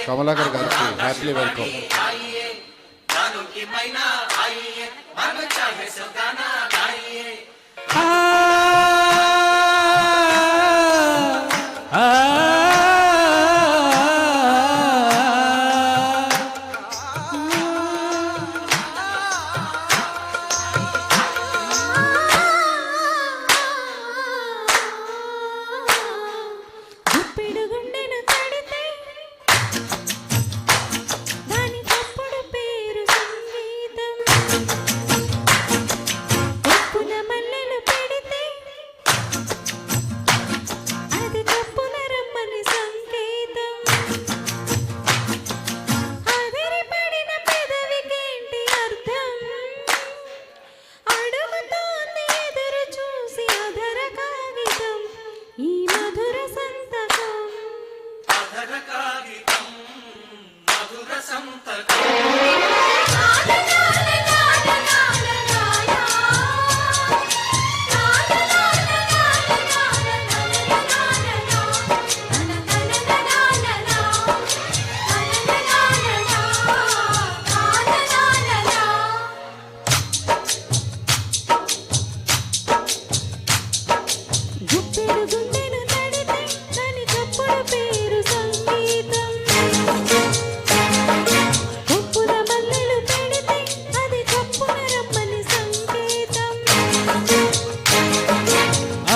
కమలాకర్ గారికి happy welcome.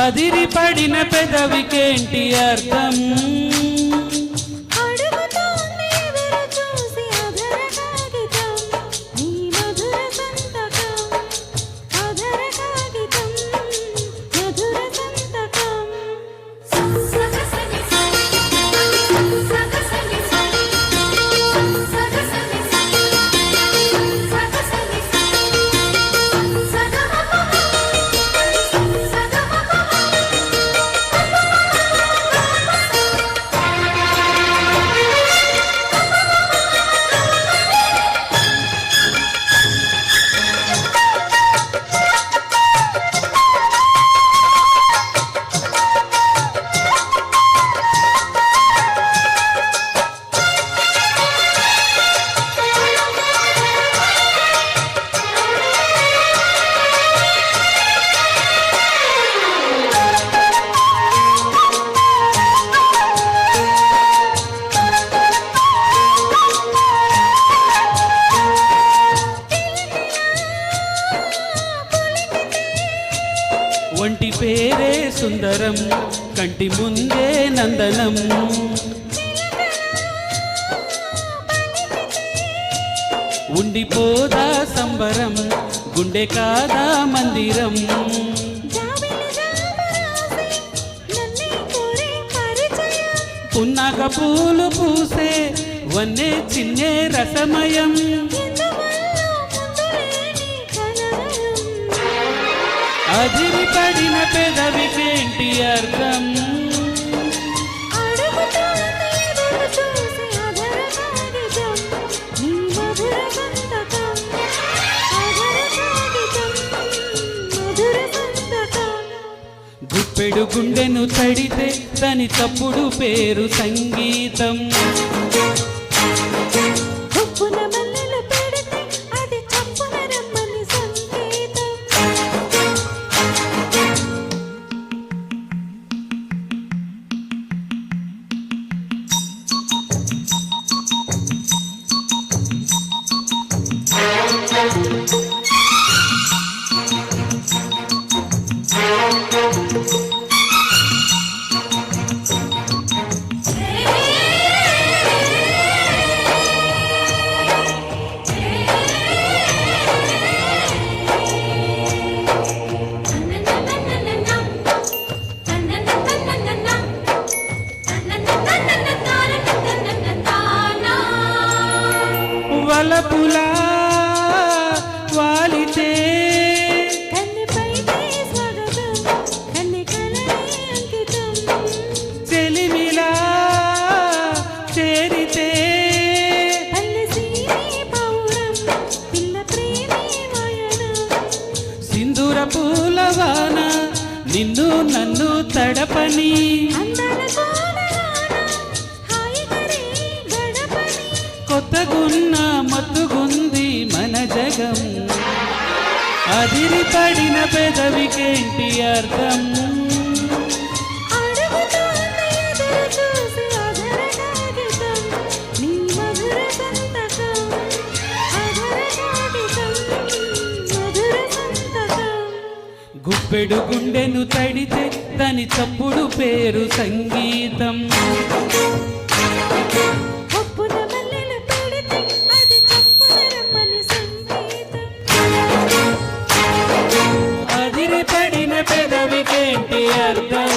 అదిరి పడిన పెదవికేంటి అర్థం? ఒంటి పేరే సుందరం, కంటి ముందే నందనం. ఉండిపోదా సంబరం, గుండె కాదా మందిరం. పున్నాక పూలు పూసే వన్నే చిన్నే రసమయం. అదిరి పడిన పెదవికేంటి అర్థం? గుప్పెడు గుండెను తడితే దాని తప్పుడు పేరు సంగీతం. వలపులా వాలితే చెలిమిలా చేరితే సింధూర పూలవాన నిన్ను నన్ను తడపని పెదవికేంటి అర్థం అడుగుతోంది ఎదురు చూసి అధర కాగితం నీ మధుర సంతకం అధర కాగితం మధుర సంతకం గుప్పెడు గుండెను తడితే దాని చప్పుడు పేరు సంగీతం ఒప్పున మల్లెలు పెడితే అది చప్పున రమ్మని సంగీతం అదిరి పడిన పెదవికేంటి అర్థం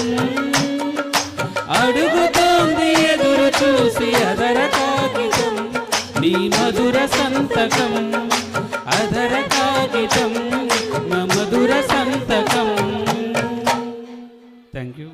అడుగుతోంది ఎదురు చూసి అదర కాగితం నీ మధుర సంతకం అదర కాగితం నా మధుర సంతకం థ్యాంక్ యూ